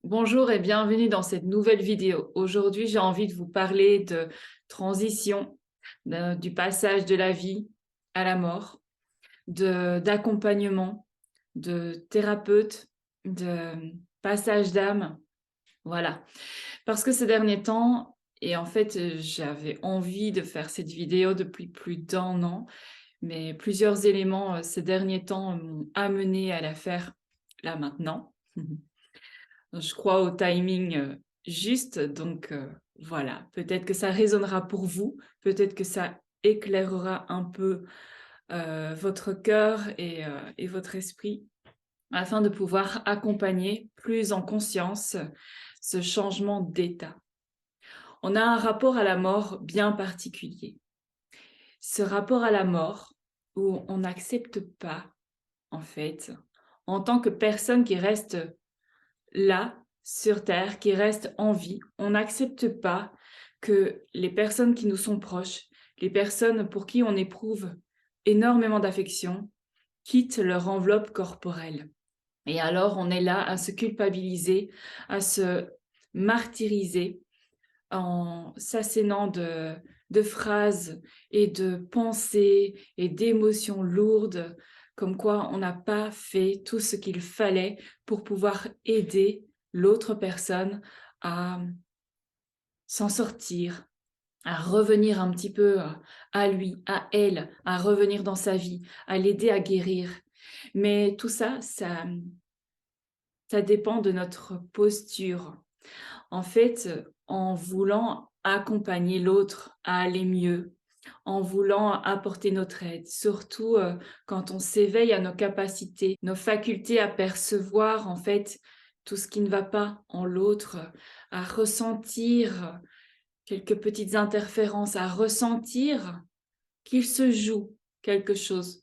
Bonjour et bienvenue dans cette nouvelle vidéo. Aujourd'hui, j'ai envie de vous parler de transition, du passage de la vie à la mort, d'accompagnement, de thérapeute, de passage d'âme. Voilà. Parce que ces derniers temps, et en fait, j'avais envie de faire cette vidéo depuis plus d'un an, mais plusieurs éléments ces derniers temps m'ont amené à la faire là maintenant. Je crois au timing juste, donc voilà, peut-être que ça résonnera pour vous, peut-être que ça éclairera un peu votre cœur et votre esprit afin de pouvoir accompagner plus en conscience ce changement d'état. On a un rapport à la mort bien particulier. Ce rapport à la mort où on n'accepte pas, en fait, en tant que personne qui reste là, sur Terre, qui reste en vie. On n'accepte pas que les personnes qui nous sont proches, les personnes pour qui on éprouve énormément d'affection, quittent leur enveloppe corporelle. Et alors, on est là à se culpabiliser, à se martyriser en s'assénant de phrases et de pensées et d'émotions lourdes, comme quoi on n'a pas fait tout ce qu'il fallait pour pouvoir aider l'autre personne à s'en sortir, à revenir un petit peu à lui, à elle, à revenir dans sa vie, à l'aider à guérir. Mais tout ça, ça dépend de notre posture. En fait, en voulant accompagner l'autre à aller mieux, en voulant apporter notre aide, surtout quand on s'éveille à nos capacités, nos facultés à percevoir en fait tout ce qui ne va pas en l'autre, à ressentir quelques petites interférences, à ressentir qu'il se joue quelque chose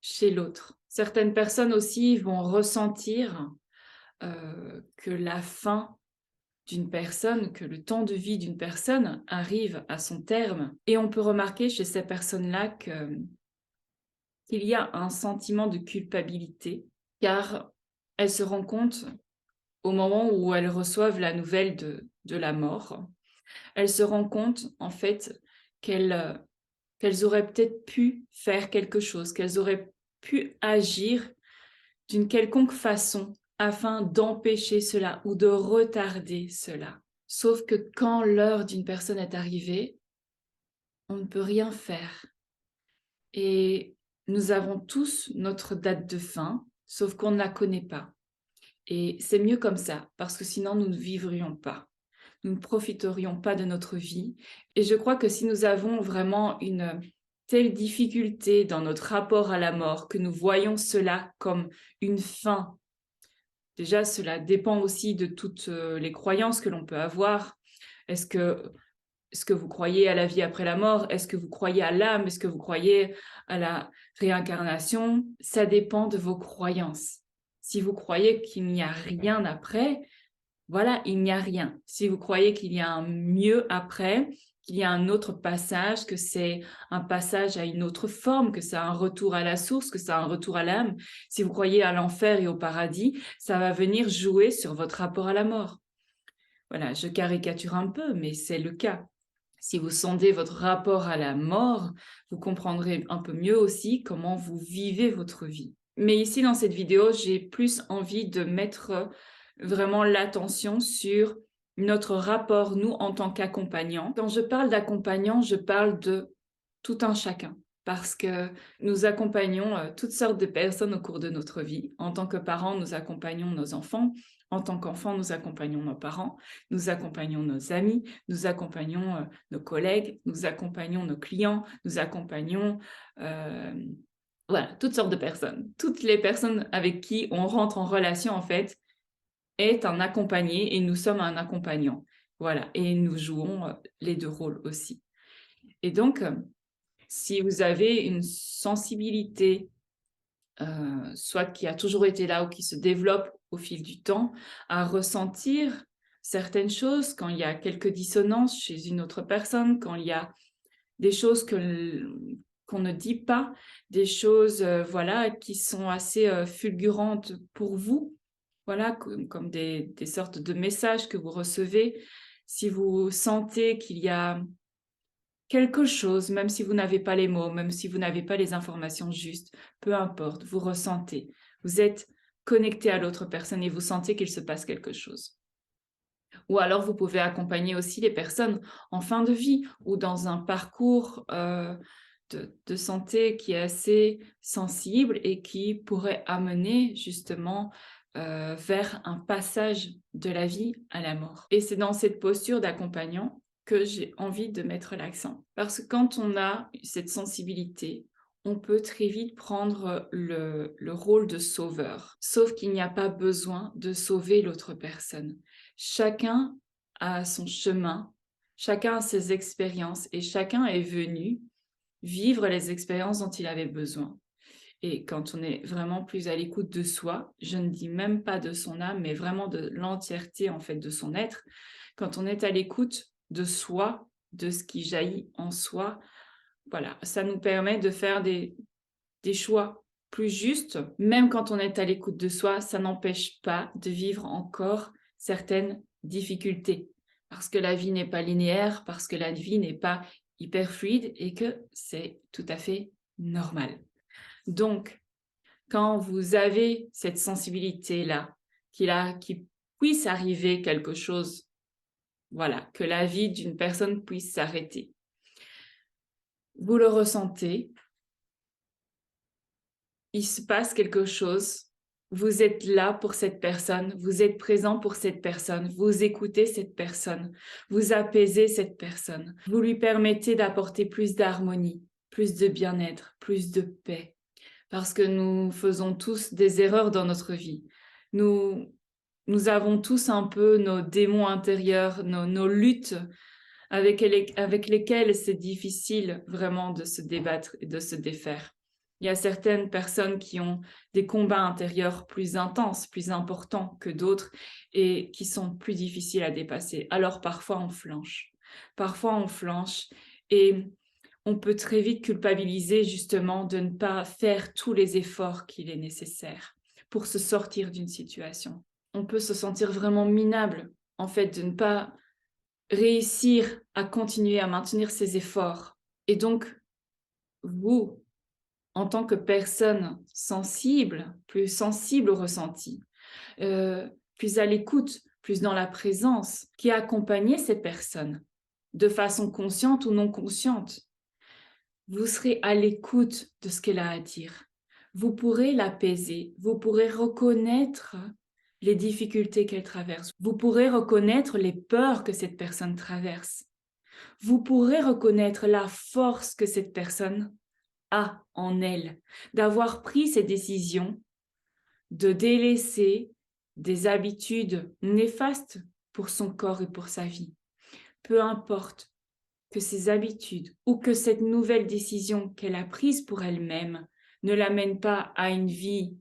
chez l'autre. Certaines personnes aussi vont ressentir que la fin d'une personne, que le temps de vie d'une personne arrive à son terme. Et on peut remarquer chez ces personnes-là qu'il y a un sentiment de culpabilité, car elles se rendent compte au moment où elles reçoivent la nouvelle de la mort, elles se rendent compte en fait qu'elles auraient peut-être pu faire quelque chose, qu'elles auraient pu agir d'une quelconque façon afin d'empêcher cela ou de retarder cela. Sauf que quand l'heure d'une personne est arrivée, on ne peut rien faire. Et nous avons tous notre date de fin, sauf qu'on ne la connaît pas. Et c'est mieux comme ça, parce que sinon nous ne vivrions pas. Nous ne profiterions pas de notre vie. Et je crois que si nous avons vraiment une telle difficulté dans notre rapport à la mort, que nous voyons cela comme une fin, déjà cela dépend aussi de toutes les croyances que l'on peut avoir. Est-ce que vous croyez à la vie après la mort? Est-ce que vous croyez à l'âme? Est-ce que vous croyez à la réincarnation? Ça dépend de vos croyances. Si vous croyez qu'il n'y a rien après, voilà, il n'y a rien. Si vous croyez qu'il y a un mieux après, qu'il y a un autre passage, que c'est un passage à une autre forme, que c'est un retour à la source, que c'est un retour à l'âme, si vous croyez à l'enfer et au paradis, ça va venir jouer sur votre rapport à la mort. Voilà, je caricature un peu, mais c'est le cas. Si vous sondez votre rapport à la mort, vous comprendrez un peu mieux aussi comment vous vivez votre vie. Mais ici, dans cette vidéo, j'ai plus envie de mettre vraiment l'attention sur notre rapport, nous, en tant qu'accompagnants. Quand je parle d'accompagnants, je parle de tout un chacun, parce que nous accompagnons toutes sortes de personnes au cours de notre vie. En tant que parents, nous accompagnons nos enfants. En tant qu'enfants, nous accompagnons nos parents, nous accompagnons nos amis, nous accompagnons nos collègues, nous accompagnons nos clients, nous accompagnons voilà, toutes sortes de personnes. Toutes les personnes avec qui on rentre en relation, en fait, est un accompagné et nous sommes un accompagnant. Voilà, et nous jouons les deux rôles aussi. Et donc, si vous avez une sensibilité, soit qui a toujours été là ou qui se développe au fil du temps, à ressentir certaines choses quand il y a quelques dissonances chez une autre personne, quand il y a des choses qu'on ne dit pas, des choses voilà, qui sont assez fulgurantes pour vous, voilà, comme des sortes de messages que vous recevez. Si vous sentez qu'il y a quelque chose, même si vous n'avez pas les mots, même si vous n'avez pas les informations justes, peu importe, vous ressentez. Vous êtes connecté à l'autre personne et vous sentez qu'il se passe quelque chose. Ou alors, vous pouvez accompagner aussi les personnes en fin de vie ou dans un parcours de santé qui est assez sensible et qui pourrait amener justement vers un passage de la vie à la mort. Et c'est dans cette posture d'accompagnant que j'ai envie de mettre l'accent. Parce que quand on a cette sensibilité, on peut très vite prendre le rôle de sauveur. Sauf qu'il n'y a pas besoin de sauver l'autre personne. Chacun a son chemin, chacun a ses expériences et chacun est venu vivre les expériences dont il avait besoin. Et quand on est vraiment plus à l'écoute de soi, je ne dis même pas de son âme, mais vraiment de l'entièreté en fait de son être, quand on est à l'écoute de soi, de ce qui jaillit en soi, voilà, ça nous permet de faire des choix plus justes. Même quand on est à l'écoute de soi, ça n'empêche pas de vivre encore certaines difficultés. Parce que la vie n'est pas linéaire, parce que la vie n'est pas hyper fluide et que c'est tout à fait normal. Donc, quand vous avez cette sensibilité-là, qu'il puisse arriver quelque chose, voilà, que la vie d'une personne puisse s'arrêter, vous le ressentez, il se passe quelque chose, vous êtes là pour cette personne, vous êtes présent pour cette personne, vous écoutez cette personne, vous apaisez cette personne, vous lui permettez d'apporter plus d'harmonie, plus de bien-être, plus de paix. Parce que nous faisons tous des erreurs dans notre vie. Nous avons tous un peu nos démons intérieurs, nos luttes avec lesquelles c'est difficile vraiment de se débattre et de se défaire. Il y a certaines personnes qui ont des combats intérieurs plus intenses, plus importants que d'autres et qui sont plus difficiles à dépasser. Alors parfois on flanche. Parfois on flanche et on peut très vite culpabiliser justement de ne pas faire tous les efforts qu'il est nécessaire pour se sortir d'une situation. On peut se sentir vraiment minable, en fait, de ne pas réussir à continuer à maintenir ses efforts. Et donc, vous, en tant que personne sensible, plus sensible au ressenti, plus à l'écoute, plus dans la présence, qui accompagnez ces personnes de façon consciente ou non consciente, vous serez à l'écoute de ce qu'elle a à dire. Vous pourrez l'apaiser, vous pourrez reconnaître les difficultés qu'elle traverse, vous pourrez reconnaître les peurs que cette personne traverse, vous pourrez reconnaître la force que cette personne a en elle, d'avoir pris ces décisions, de délaisser des habitudes néfastes pour son corps et pour sa vie. Peu importe que ces habitudes ou que cette nouvelle décision qu'elle a prise pour elle-même ne l'amène pas à une vie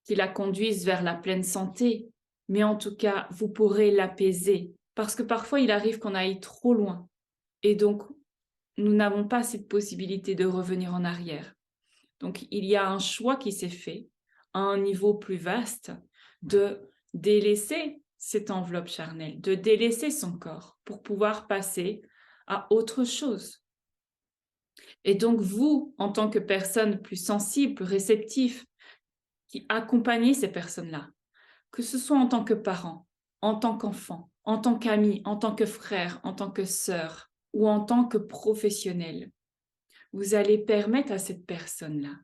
qui la conduise vers la pleine santé, mais en tout cas, vous pourrez l'apaiser. Parce que parfois, il arrive qu'on aille trop loin. Et donc, nous n'avons pas cette possibilité de revenir en arrière. Donc, il y a un choix qui s'est fait à un niveau plus vaste de délaisser cette enveloppe charnelle, de délaisser son corps pour pouvoir passer à autre chose. Et donc, vous, en tant que personne plus sensible, plus réceptive, qui accompagnez ces personnes-là, que ce soit en tant que parent, en tant qu'enfant, en tant qu'ami, en tant que frère, en tant que sœur ou en tant que professionnel, vous allez permettre à cette personne-là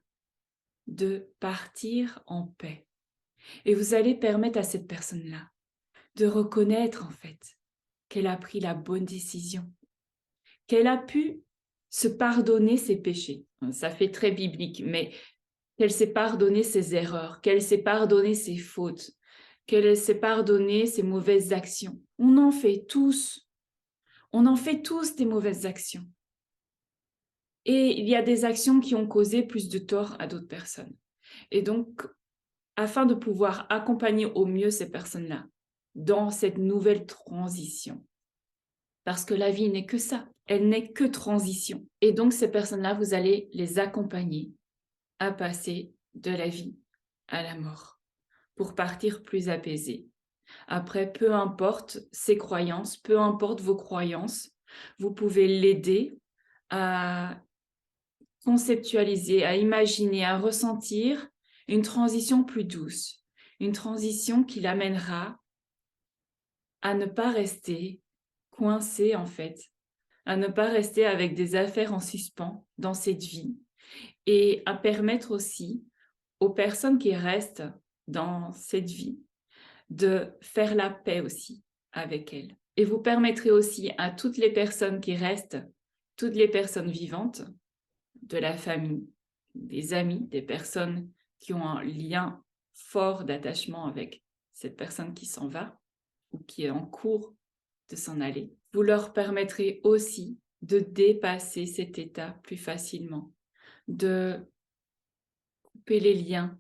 de partir en paix. Et vous allez permettre à cette personne-là de reconnaître en fait qu'elle a pris la bonne décision, qu'elle a pu se pardonner ses péchés. Ça fait très biblique, mais qu'elle s'est pardonné ses erreurs, qu'elle s'est pardonné ses fautes, qu'elle s'est pardonné ses mauvaises actions. On en fait tous. On en fait tous des mauvaises actions. Et il y a des actions qui ont causé plus de tort à d'autres personnes. Et donc, afin de pouvoir accompagner au mieux ces personnes-là dans cette nouvelle transition, parce que la vie n'est que ça, elle n'est que transition. Et donc, ces personnes-là, vous allez les accompagner à passer de la vie à la mort. pour partir plus apaisé. Après, peu importe ses croyances, peu importe vos croyances, vous pouvez l'aider à conceptualiser, à imaginer, à ressentir une transition plus douce, une transition qui l'amènera à ne pas rester coincé en fait, à ne pas rester avec des affaires en suspens dans cette vie et à permettre aussi aux personnes qui restent dans cette vie de faire la paix aussi avec elles. Et vous permettrez aussi à toutes les personnes qui restent, toutes les personnes vivantes, de la famille, des amis, des personnes qui ont un lien fort d'attachement avec cette personne qui s'en va ou qui est en cours de s'en aller, vous leur permettrez aussi de dépasser cet état plus facilement, de couper les liens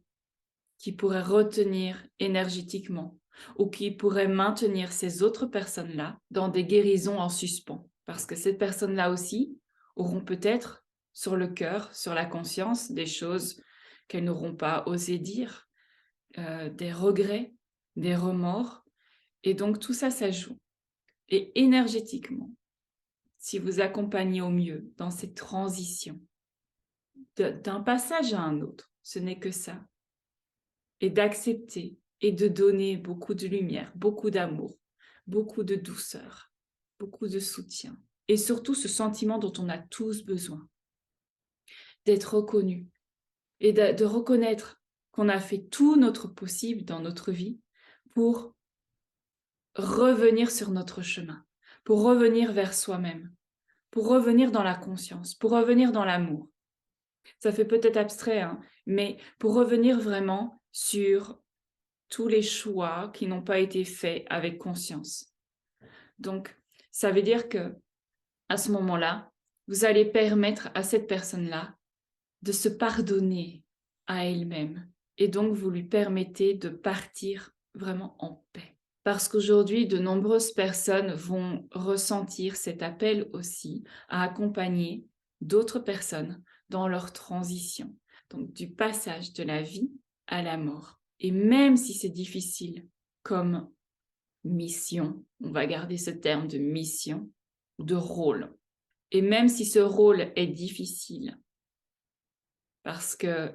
qui pourraient retenir énergétiquement ou qui pourraient maintenir ces autres personnes-là dans des guérisons en suspens. Parce que ces personnes-là aussi auront peut-être sur le cœur, sur la conscience, des choses qu'elles n'auront pas osé dire, des regrets, des remords. Et donc tout ça, ça joue. Et énergétiquement, si vous accompagnez au mieux dans cette transition d'un passage à un autre, ce n'est que ça, et d'accepter et de donner beaucoup de lumière, beaucoup d'amour, beaucoup de douceur, beaucoup de soutien, et surtout ce sentiment dont on a tous besoin, d'être reconnu et de reconnaître qu'on a fait tout notre possible dans notre vie pour revenir sur notre chemin, pour revenir vers soi-même, pour revenir dans la conscience, pour revenir dans l'amour. Ça fait peut-être abstrait, hein, mais pour revenir vraiment sur tous les choix qui n'ont pas été faits avec conscience. Donc, ça veut dire que à ce moment-là, vous allez permettre à cette personne-là de se pardonner à elle-même. Et donc, vous lui permettez de partir vraiment en paix. Parce qu'aujourd'hui, de nombreuses personnes vont ressentir cet appel aussi à accompagner d'autres personnes dans leur transition. Donc, du passage de la vie à la mort. Et même si c'est difficile comme mission, on va garder ce terme de mission, de rôle. Et même si ce rôle est difficile, parce que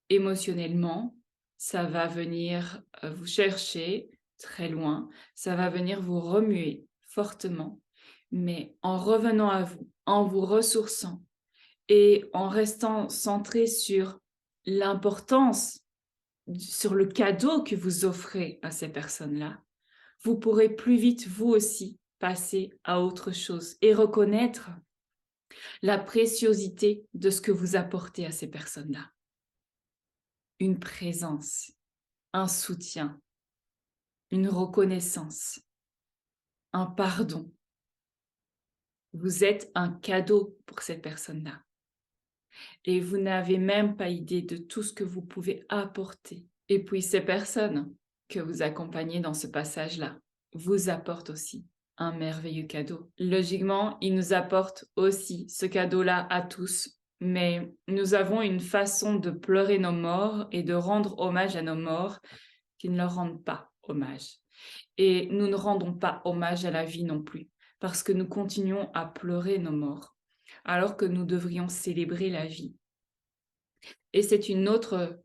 émotionnellement, ça va venir vous chercher très loin, ça va venir vous remuer fortement, mais en revenant à vous, en vous ressourçant et en restant centré sur l'importance, sur le cadeau que vous offrez à ces personnes-là, vous pourrez plus vite, vous aussi, passer à autre chose et reconnaître la préciosité de ce que vous apportez à ces personnes-là. Une présence, un soutien, une reconnaissance, un pardon. Vous êtes un cadeau pour cette personne-là. Et vous n'avez même pas idée de tout ce que vous pouvez apporter. Et puis ces personnes que vous accompagnez dans ce passage-là vous apportent aussi un merveilleux cadeau. Logiquement, ils nous apportent aussi ce cadeau-là à tous, mais nous avons une façon de pleurer nos morts et de rendre hommage à nos morts qui ne leur rendent pas hommage. Et nous ne rendons pas hommage à la vie non plus, parce que nous continuons à pleurer nos morts, alors que nous devrions célébrer la vie. Et c'est une autre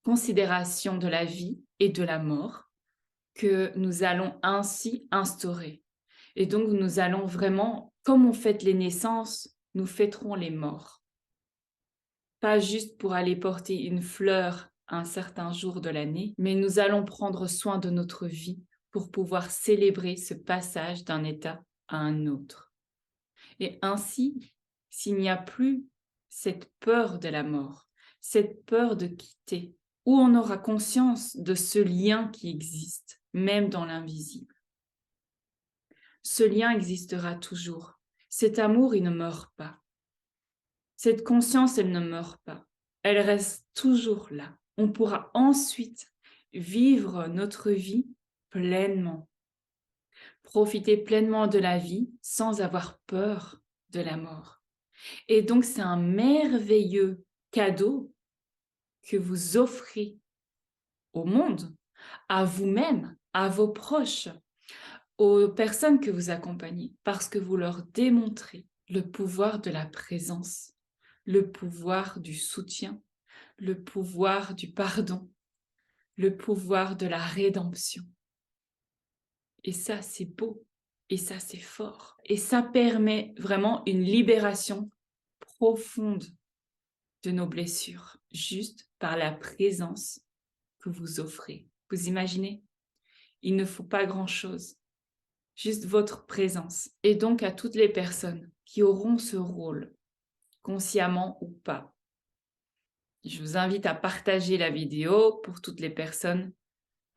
considération de la vie et de la mort que nous allons ainsi instaurer. Et donc, nous allons vraiment, comme on fête les naissances, nous fêterons les morts. Pas juste pour aller porter une fleur un certain jour de l'année, mais nous allons prendre soin de notre vie pour pouvoir célébrer ce passage d'un état à un autre. Et ainsi, s'il n'y a plus cette peur de la mort, cette peur de quitter, où on aura conscience de ce lien qui existe, même dans l'invisible. Ce lien existera toujours. Cet amour, il ne meurt pas. Cette conscience, elle ne meurt pas. Elle reste toujours là. On pourra ensuite vivre notre vie pleinement. Profiter pleinement de la vie sans avoir peur de la mort. Et donc, c'est un merveilleux cadeau que vous offrez au monde, à vous-même, à vos proches, aux personnes que vous accompagnez, parce que vous leur démontrez le pouvoir de la présence, le pouvoir du soutien, le pouvoir du pardon, le pouvoir de la rédemption. Et ça, c'est beau. Et ça, c'est fort. Et ça permet vraiment une libération profonde de nos blessures, juste par la présence que vous offrez. Vous imaginez? Il ne faut pas grand-chose, juste votre présence. Et donc à toutes les personnes qui auront ce rôle, consciemment ou pas, je vous invite à partager la vidéo pour toutes les personnes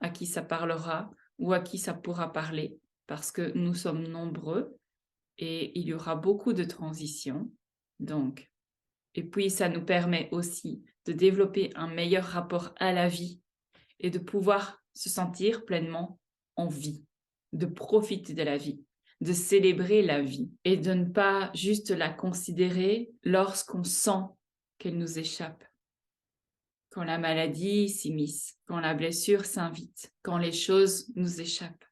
à qui ça parlera ou à qui ça pourra parler, parce que nous sommes nombreux et il y aura beaucoup de transitions. Donc, et puis ça nous permet aussi de développer un meilleur rapport à la vie et de pouvoir se sentir pleinement en vie, de profiter de la vie, de célébrer la vie et de ne pas juste la considérer lorsqu'on sent qu'elle nous échappe. Quand la maladie s'immisce, quand la blessure s'invite, quand les choses nous échappent.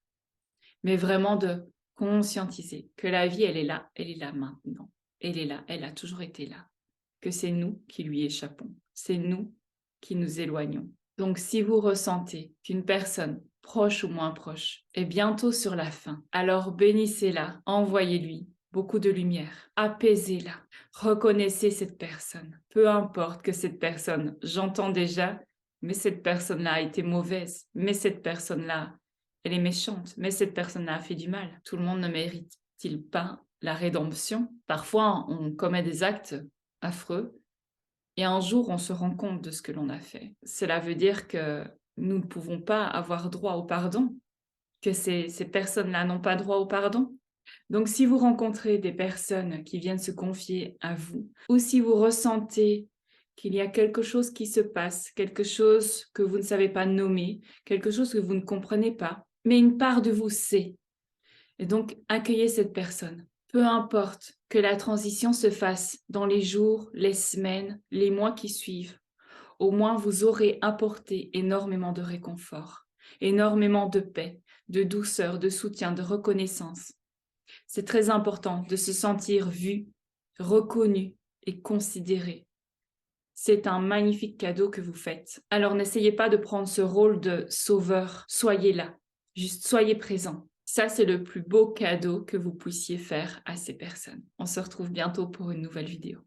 Mais vraiment de conscientiser que la vie, elle est là maintenant. Elle est là, elle a toujours été là. Que c'est nous qui lui échappons, c'est nous qui nous éloignons. Donc si vous ressentez qu'une personne, proche ou moins proche, est bientôt sur la fin, alors bénissez-la, envoyez-lui beaucoup de lumière, apaisez-la, reconnaissez cette personne. Peu importe que cette personne, j'entends déjà, mais cette personne-là a été mauvaise, mais cette personne-là, elle est méchante, mais cette personne-là a fait du mal. Tout le monde ne mérite-t-il pas la rédemption? Parfois, on commet des actes affreux, et un jour, on se rend compte de ce que l'on a fait. Cela veut dire que nous ne pouvons pas avoir droit au pardon, que ces personnes-là n'ont pas droit au pardon. Donc, si vous rencontrez des personnes qui viennent se confier à vous, ou si vous ressentez qu'il y a quelque chose qui se passe, quelque chose que vous ne savez pas nommer, quelque chose que vous ne comprenez pas, mais une part de vous sait. Et donc, accueillez cette personne. Peu importe que la transition se fasse dans les jours, les semaines, les mois qui suivent, au moins vous aurez apporté énormément de réconfort, énormément de paix, de douceur, de soutien, de reconnaissance. C'est très important de se sentir vu, reconnu et considéré. C'est un magnifique cadeau que vous faites. Alors n'essayez pas de prendre ce rôle de sauveur. Soyez là, juste soyez présent. Ça, c'est le plus beau cadeau que vous puissiez faire à ces personnes. On se retrouve bientôt pour une nouvelle vidéo.